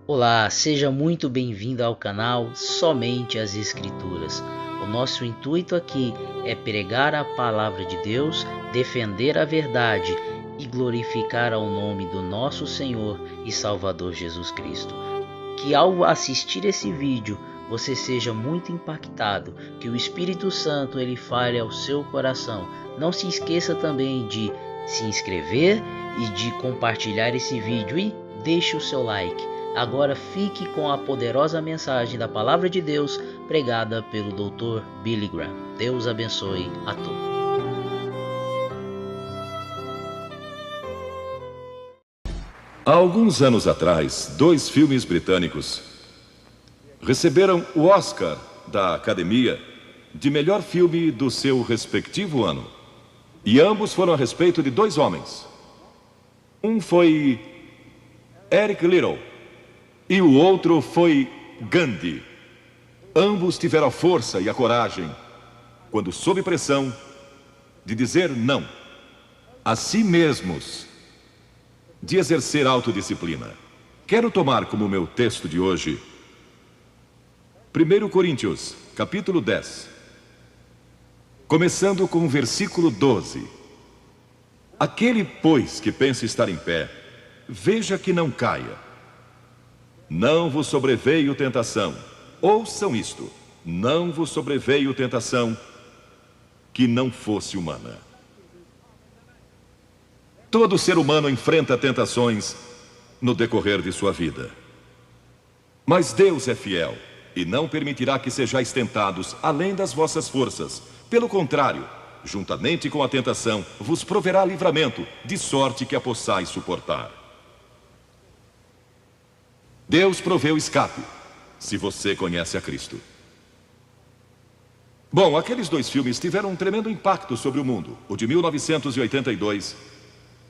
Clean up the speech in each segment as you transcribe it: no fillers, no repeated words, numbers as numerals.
Olá, seja muito bem-vindo ao canal Somente as Escrituras. O nosso intuito aqui é pregar a palavra de Deus, defender a verdade e glorificar ao nome do nosso Senhor e Salvador Jesus Cristo. Que ao assistir esse vídeo você seja muito impactado, que o Espírito Santo ele fale ao seu coração. Não se esqueça também de se inscrever e de compartilhar esse vídeo e deixe o seu like. Agora fique com a poderosa mensagem da Palavra de Deus pregada pelo Dr. Billy Graham. Deus abençoe a todos. Há alguns anos atrás, dois filmes britânicos receberam o Oscar da Academia de melhor filme do seu respectivo ano. E ambos foram a respeito de dois homens. Um foi Eric Liddell e o outro foi Gandhi. Ambos tiveram a força e a coragem, quando sob pressão, de dizer não a si mesmos, de exercer autodisciplina. Quero tomar como meu texto de hoje 1 Coríntios, capítulo 10, começando com o versículo 12. Aquele, pois, que pensa estar em pé, veja que não caia. Não vos sobreveio tentação. Ouçam isto: não vos sobreveio tentação que não fosse humana. Todo ser humano enfrenta tentações no decorrer de sua vida. Mas Deus é fiel e não permitirá que sejais tentados além das vossas forças. Pelo contrário, juntamente com a tentação, vos proverá livramento, de sorte que a possais suportar. Deus proveu escape, se você conhece a Cristo. Bom, aqueles dois filmes tiveram um tremendo impacto sobre o mundo. O de 1982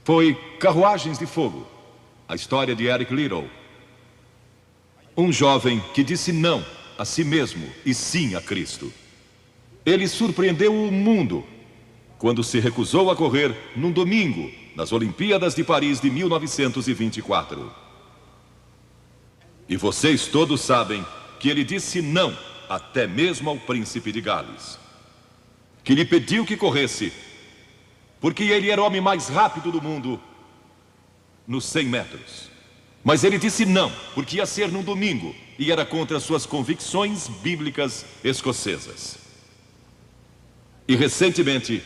foi Carruagens de Fogo, a história de Eric Liddell, um jovem que disse não a si mesmo e sim a Cristo. Ele surpreendeu o mundo quando se recusou a correr num domingo nas Olimpíadas de Paris de 1924. E vocês todos sabem que ele disse não até mesmo ao príncipe de Gales, que lhe pediu que corresse, porque ele era o homem mais rápido do mundo nos 100 metros. Mas ele disse não, porque ia ser num domingo e era contra suas convicções bíblicas escocesas. E recentemente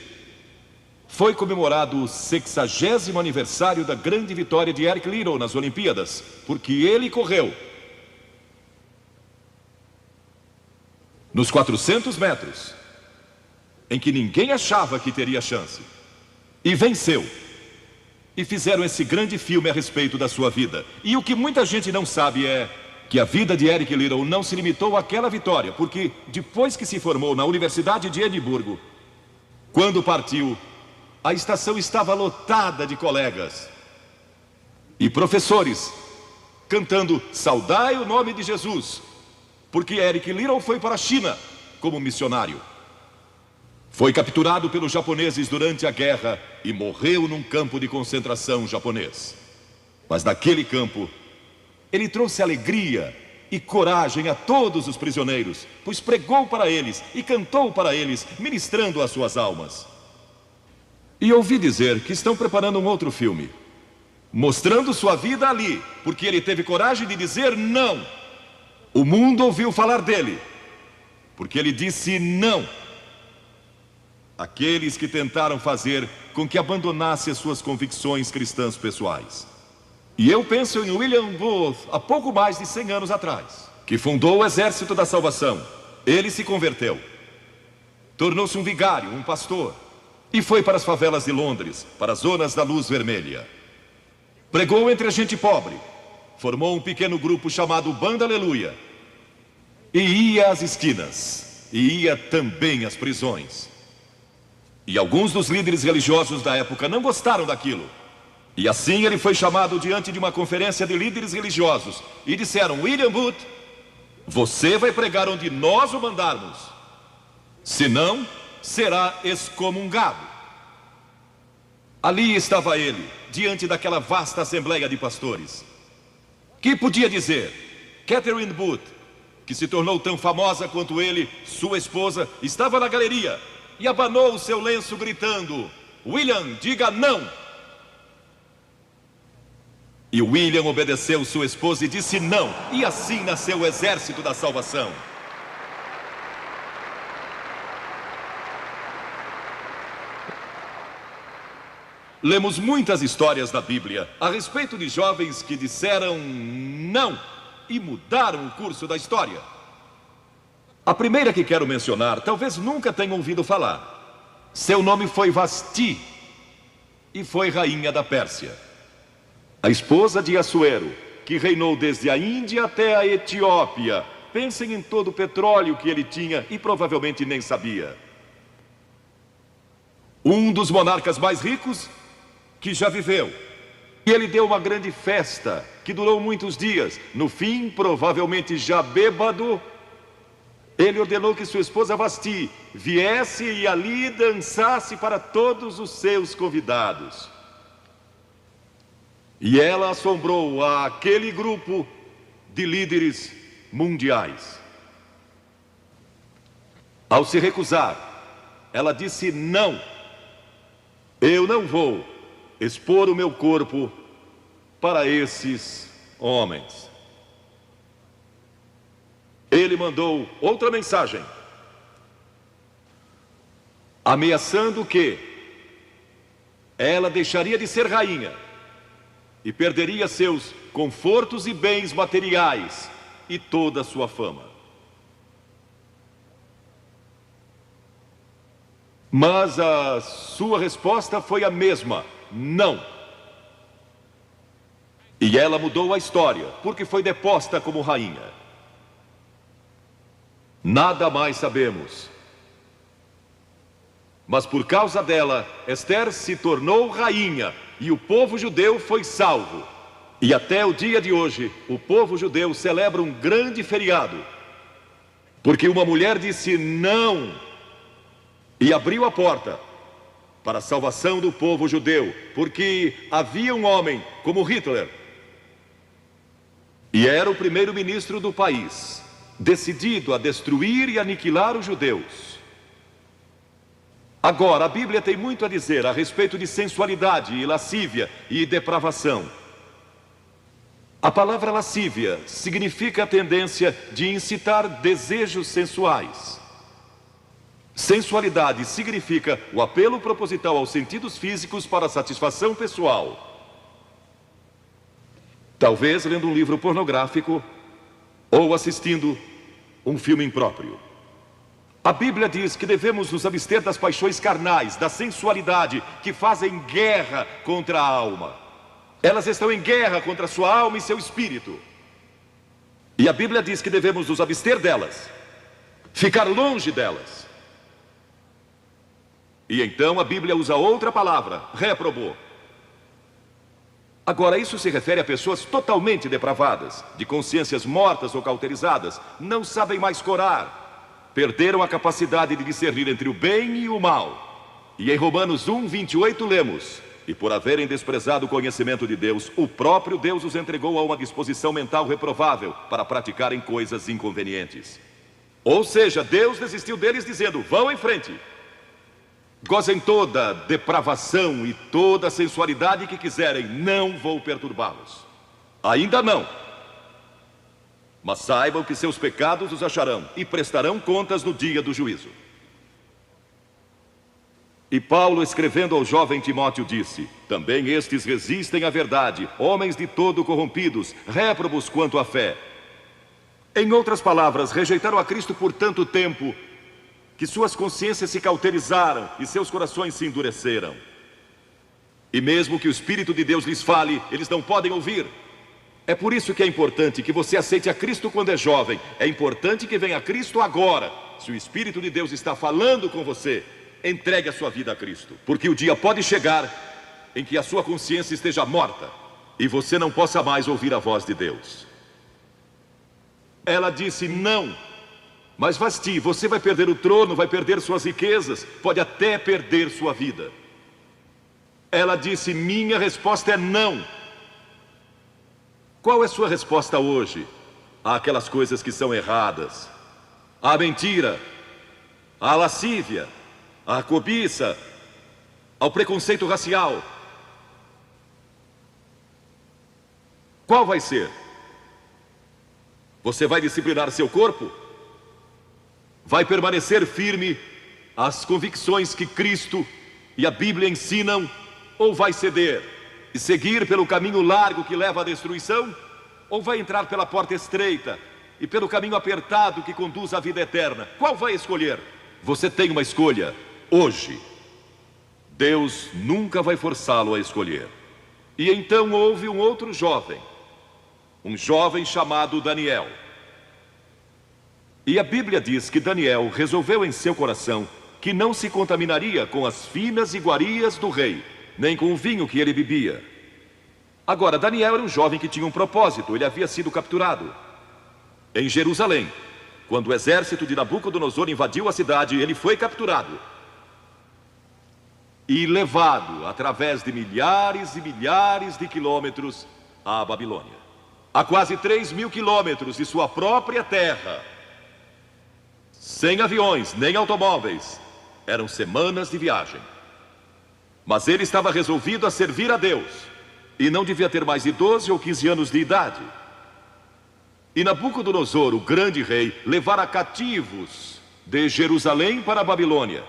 foi comemorado o 60º aniversário da grande vitória de Eric Liddell nas Olimpíadas, porque ele correu nos 400 metros, em que ninguém achava que teria chance, e venceu. E fizeram esse grande filme a respeito da sua vida. E o que muita gente não sabe é que a vida de Eric Liddell não se limitou àquela vitória, porque depois que se formou na Universidade de Edimburgo, quando partiu, a estação estava lotada de colegas e professores cantando "Saudai o nome de Jesus", porque Eric Liddell foi para a China como missionário. Foi capturado pelos japoneses durante a guerra e morreu num campo de concentração japonês. Mas naquele campo, ele trouxe alegria e coragem a todos os prisioneiros, pois pregou para eles e cantou para eles, ministrando às suas almas. E ouvi dizer que estão preparando um outro filme, mostrando sua vida ali, porque ele teve coragem de dizer não. O mundo ouviu falar dele, porque ele disse não àqueles que tentaram fazer com que abandonasse as suas convicções cristãs pessoais. E eu penso em William Booth, há pouco mais de 100 anos atrás, que fundou o Exército da Salvação. Ele se converteu, tornou-se um vigário, um pastor, e foi para as favelas de Londres, para as zonas da luz vermelha. Pregou entre a gente pobre, formou um pequeno grupo chamado Banda Aleluia, e ia às esquinas, e ia também às prisões. E alguns dos líderes religiosos da época não gostaram daquilo. E assim ele foi chamado diante de uma conferência de líderes religiosos, e disseram: William Booth, você vai pregar onde nós o mandarmos, senão será excomungado. Ali estava ele, diante daquela vasta assembleia de pastores. Que podia dizer? Catherine Booth, que se tornou tão famosa quanto ele, sua esposa, estava na galeria e abanou o seu lenço gritando: William, diga não! E William obedeceu sua esposa e disse não, e assim nasceu o Exército da Salvação. Lemos muitas histórias da Bíblia a respeito de jovens que disseram não e mudaram o curso da história. A primeira que quero mencionar, talvez nunca tenham ouvido falar. Seu nome foi Vasti e foi rainha da Pérsia. A esposa de Assuero, que reinou desde a Índia até a Etiópia. Pensem em todo o petróleo que ele tinha e provavelmente nem sabia. Um dos monarcas mais ricos que já viveu. E ele deu uma grande festa que durou muitos dias. No fim, provavelmente já bêbado, ele ordenou que sua esposa Vasti viesse e ali dançasse para todos os seus convidados. E ela assombrou aquele grupo de líderes mundiais. Ao se recusar, ela disse não. Eu não vou expor o meu corpo para esses homens. Ele mandou outra mensagem, ameaçando que ela deixaria de ser rainha e perderia seus confortos e bens materiais e toda a sua fama. Mas a sua resposta foi a mesma: não. E ela mudou a história, porque foi deposta como rainha. Nada mais sabemos. Mas por causa dela, Esther se tornou rainha e o povo judeu foi salvo. E até o dia de hoje, o povo judeu celebra um grande feriado, porque uma mulher disse não e abriu a porta para a salvação do povo judeu, porque havia um homem como Hitler, e era o primeiro-ministro do país, decidido a destruir e aniquilar os judeus. Agora, a Bíblia tem muito a dizer a respeito de sensualidade e lascívia e depravação. A palavra lascívia significa a tendência de incitar desejos sensuais. Sensualidade significa o apelo proposital aos sentidos físicos para a satisfação pessoal. Talvez lendo um livro pornográfico ou assistindo um filme impróprio. A Bíblia diz que devemos nos abster das paixões carnais, da sensualidade, que fazem guerra contra a alma. Elas estão em guerra contra a sua alma e seu espírito. E a Bíblia diz que devemos nos abster delas, ficar longe delas. E então a Bíblia usa outra palavra, réprobo. Agora, isso se refere a pessoas totalmente depravadas, de consciências mortas ou cauterizadas, não sabem mais corar, perderam a capacidade de discernir entre o bem e o mal. E em Romanos 1:28 lemos: e por haverem desprezado o conhecimento de Deus, o próprio Deus os entregou a uma disposição mental reprovável para praticarem coisas inconvenientes. Ou seja, Deus desistiu deles dizendo: vão em frente, gozem toda depravação e toda sensualidade que quiserem, não vou perturbá-los. Ainda não. Mas saibam que seus pecados os acharão e prestarão contas no dia do juízo. E Paulo, escrevendo ao jovem Timóteo, disse: também estes resistem à verdade, homens de todo corrompidos, réprobos quanto à fé. Em outras palavras, rejeitaram a Cristo por tanto tempo que suas consciências se cauterizaram e seus corações se endureceram. E mesmo que o Espírito de Deus lhes fale, eles não podem ouvir. É por isso que é importante que você aceite a Cristo quando é jovem. É importante que venha a Cristo agora. Se o Espírito de Deus está falando com você, entregue a sua vida a Cristo. Porque o dia pode chegar em que a sua consciência esteja morta e você não possa mais ouvir a voz de Deus. Ela disse não. Mas Vasti, você vai perder o trono, vai perder suas riquezas, pode até perder sua vida. Ela disse: minha resposta é não. Qual é sua resposta hoje àquelas coisas que são erradas? À mentira, à lascívia, à cobiça, ao preconceito racial? Qual vai ser? Você vai disciplinar seu corpo? Vai permanecer firme às convicções que Cristo e a Bíblia ensinam? Ou vai ceder e seguir pelo caminho largo que leva à destruição? Ou vai entrar pela porta estreita e pelo caminho apertado que conduz à vida eterna? Qual vai escolher? Você tem uma escolha hoje. Deus nunca vai forçá-lo a escolher. E então houve um outro jovem, um jovem chamado Daniel. E a Bíblia diz que Daniel resolveu em seu coração que não se contaminaria com as finas iguarias do rei, nem com o vinho que ele bebia. Agora, Daniel era um jovem que tinha um propósito. Ele havia sido capturado em Jerusalém. Quando o exército de Nabucodonosor invadiu a cidade, ele foi capturado e levado através de milhares e milhares de quilômetros à Babilônia. A quase 3.000 quilômetros de sua própria terra, sem aviões nem automóveis. Eram semanas de viagem. Mas ele estava resolvido a servir a Deus e não devia ter mais de 12 ou 15 anos de idade. E Nabucodonosor, o grande rei, levara cativos de Jerusalém para a Babilônia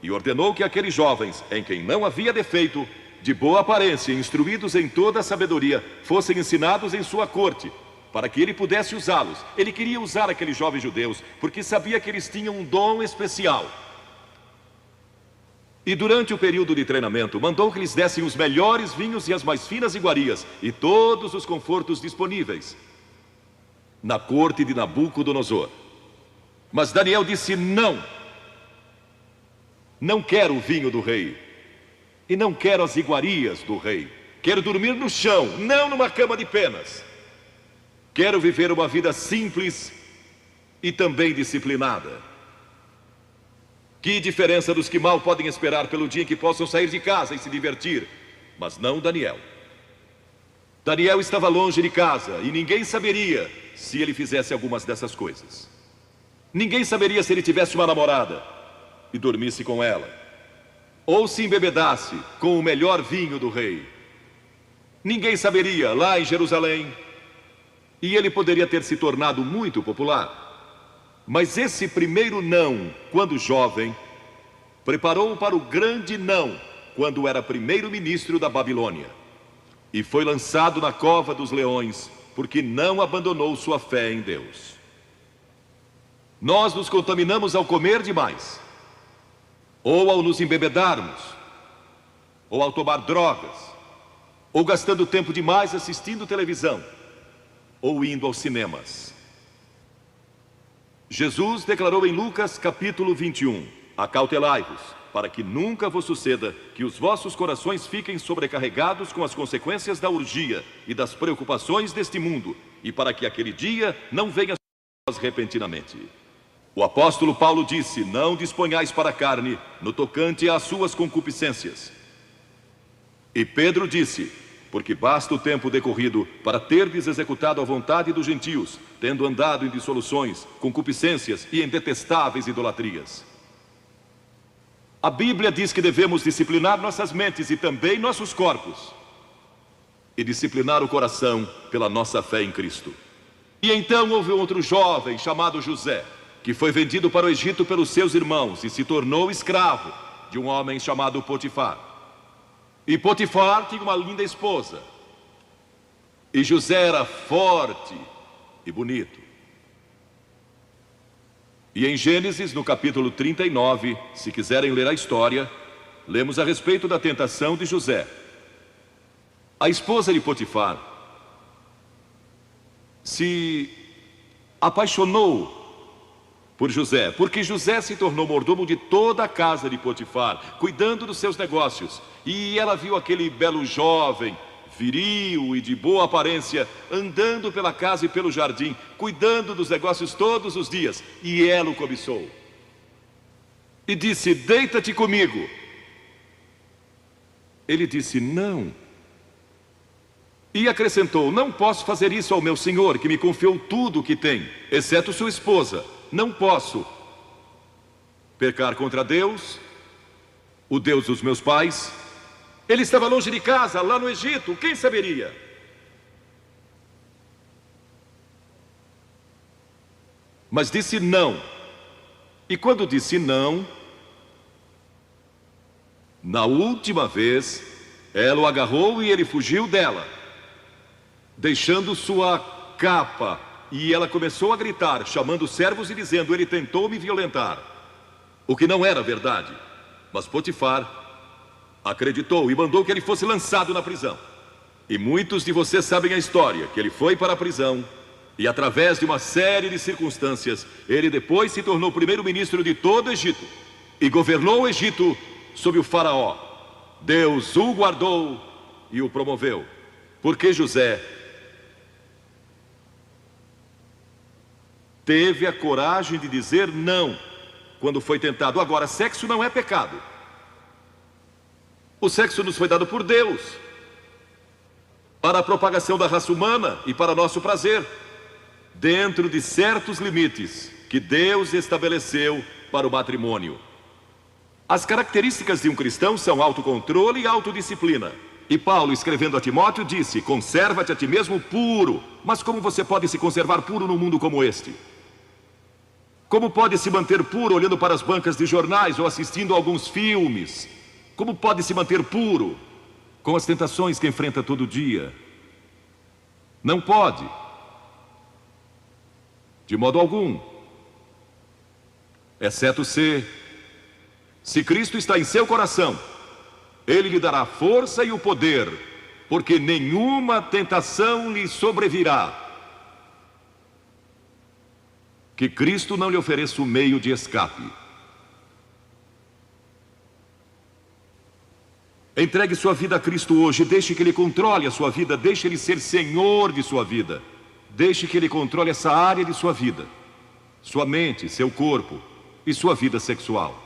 e ordenou que aqueles jovens, em quem não havia defeito, de boa aparência, instruídos em toda a sabedoria, fossem ensinados em sua corte, para que ele pudesse usá-los. Ele queria usar aqueles jovens judeus, porque sabia que eles tinham um dom especial. E durante o período de treinamento, mandou que lhes dessem os melhores vinhos e as mais finas iguarias, e todos os confortos disponíveis na corte de Nabucodonosor. Mas Daniel disse: não, não quero o vinho do rei, e não quero as iguarias do rei. Quero dormir no chão, não numa cama de penas. Quero viver uma vida simples e também disciplinada. Que diferença dos que mal podem esperar pelo dia em que possam sair de casa e se divertir. Mas não Daniel. Daniel estava longe de casa e ninguém saberia se ele fizesse algumas dessas coisas. Ninguém saberia se ele tivesse uma namorada e dormisse com ela, ou se embebedasse com o melhor vinho do rei. Ninguém saberia lá em Jerusalém, e ele poderia ter se tornado muito popular. Mas esse primeiro não, quando jovem, preparou-o para o grande não, quando era primeiro-ministro da Babilônia. E foi lançado na cova dos leões, porque não abandonou sua fé em Deus. Nós nos contaminamos ao comer demais, ou ao nos embebedarmos, ou ao tomar drogas, ou gastando tempo demais assistindo televisão, ou indo aos cinemas. Jesus declarou em Lucas capítulo 21: acautelai-vos, para que nunca vos suceda que os vossos corações fiquem sobrecarregados com as consequências da orgia e das preocupações deste mundo, e para que aquele dia não venha sobre vós repentinamente. O apóstolo Paulo disse: não disponhais para a carne no tocante às suas concupiscências. E Pedro disse: porque basta o tempo decorrido para terdes executado a vontade dos gentios, tendo andado em dissoluções, concupiscências e em detestáveis idolatrias. A Bíblia diz que devemos disciplinar nossas mentes e também nossos corpos, e disciplinar o coração pela nossa fé em Cristo. E então houve outro jovem chamado José, que foi vendido para o Egito pelos seus irmãos e se tornou escravo de um homem chamado Potifar. E Potifar tinha uma linda esposa, e José era forte e bonito. E em Gênesis, no capítulo 39, se quiserem ler a história, lemos a respeito da tentação de José. A esposa de Potifar se apaixonou por José, porque José se tornou mordomo de toda a casa de Potifar, cuidando dos seus negócios. E ela viu aquele belo jovem, viril e de boa aparência, andando pela casa e pelo jardim, cuidando dos negócios todos os dias, e ela o cobiçou. E disse: deita-te comigo. Ele disse: não. E acrescentou: não posso fazer isso ao meu senhor, que me confiou tudo o que tem, exceto sua esposa. Não posso pecar contra Deus, o Deus dos meus pais. Ele estava longe de casa, lá no Egito, quem saberia? Mas disse não. E quando disse não, na última vez, ela o agarrou e ele fugiu dela, deixando sua capa. E ela começou a gritar, chamando os servos e dizendo: ele tentou me violentar. O que não era verdade. Mas Potifar acreditou e mandou que ele fosse lançado na prisão. E muitos de vocês sabem a história, que ele foi para a prisão e, através de uma série de circunstâncias, ele depois se tornou primeiro-ministro de todo o Egito e governou o Egito sob o faraó. Deus o guardou e o promoveu, porque José teve a coragem de dizer não quando foi tentado. Agora, sexo não é pecado. O sexo nos foi dado por Deus para a propagação da raça humana e para nosso prazer, dentro de certos limites que Deus estabeleceu para o matrimônio. As características de um cristão são autocontrole e autodisciplina. E Paulo, escrevendo a Timóteo, disse: conserva-te a ti mesmo puro. Mas como você pode se conservar puro num mundo como este? Como pode se manter puro olhando para as bancas de jornais ou assistindo a alguns filmes? Como pode se manter puro com as tentações que enfrenta todo dia? Não pode, de modo algum, exceto se Cristo está em seu coração. Ele lhe dará força e o poder, porque nenhuma tentação lhe sobrevirá que Cristo não lhe ofereça o meio de escape. Entregue sua vida a Cristo hoje, deixe que Ele controle a sua vida, deixe Ele ser Senhor de sua vida, deixe que Ele controle essa área de sua vida, sua mente, seu corpo e sua vida sexual.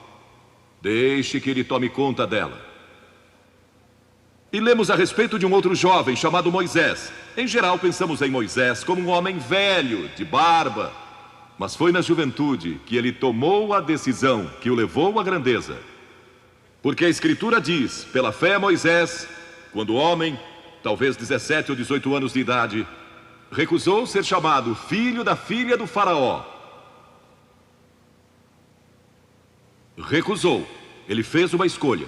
Deixe que Ele tome conta dela. E lemos a respeito de um outro jovem chamado Moisés. Em geral pensamos em Moisés como um homem velho, de barba, mas foi na juventude que ele tomou a decisão que o levou à grandeza. Porque a Escritura diz: pela fé Moisés, quando homem, talvez 17 ou 18 anos de idade, recusou ser chamado filho da filha do faraó. Recusou. Ele fez uma escolha,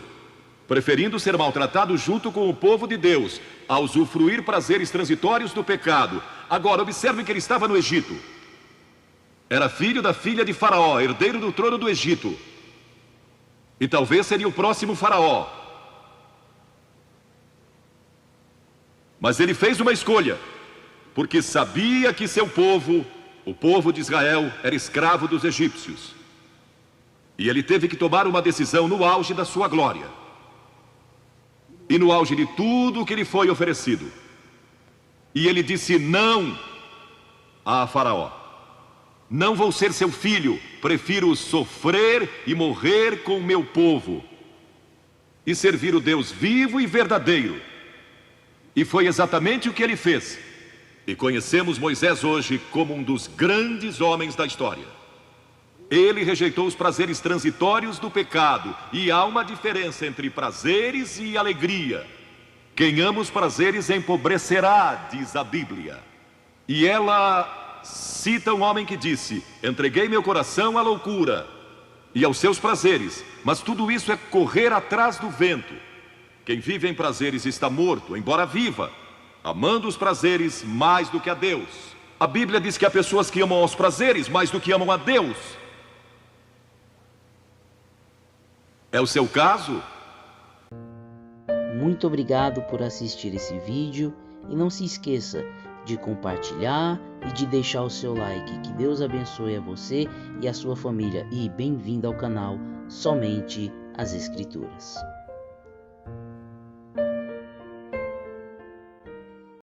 preferindo ser maltratado junto com o povo de Deus, a usufruir prazeres transitórios do pecado. Agora, observe que ele estava no Egito. Era filho da filha de Faraó, herdeiro do trono do Egito. E talvez seria o próximo faraó. Mas ele fez uma escolha, porque sabia que seu povo, o povo de Israel, era escravo dos egípcios. E ele teve que tomar uma decisão no auge da sua glória. E no auge de tudo que lhe foi oferecido. E ele disse não a Faraó. Não vou ser seu filho, prefiro sofrer e morrer com o meu povo e servir o Deus vivo e verdadeiro. E foi exatamente o que ele fez. E conhecemos Moisés hoje como um dos grandes homens da história. Ele rejeitou os prazeres transitórios do pecado. E há uma diferença entre prazeres e alegria. Quem ama os prazeres empobrecerá, diz a Bíblia. E ela cita um homem que disse: entreguei meu coração à loucura e aos seus prazeres, mas tudo isso é correr atrás do vento. Quem vive em prazeres está morto, embora viva, amando os prazeres mais do que a Deus. A Bíblia diz que há pessoas que amam aos prazeres mais do que amam a Deus. É o seu caso? Muito obrigado por assistir esse vídeo e não se esqueça de compartilhar e de deixar o seu like. Que Deus abençoe a você e a sua família. E bem-vindo ao canal Somente as Escrituras.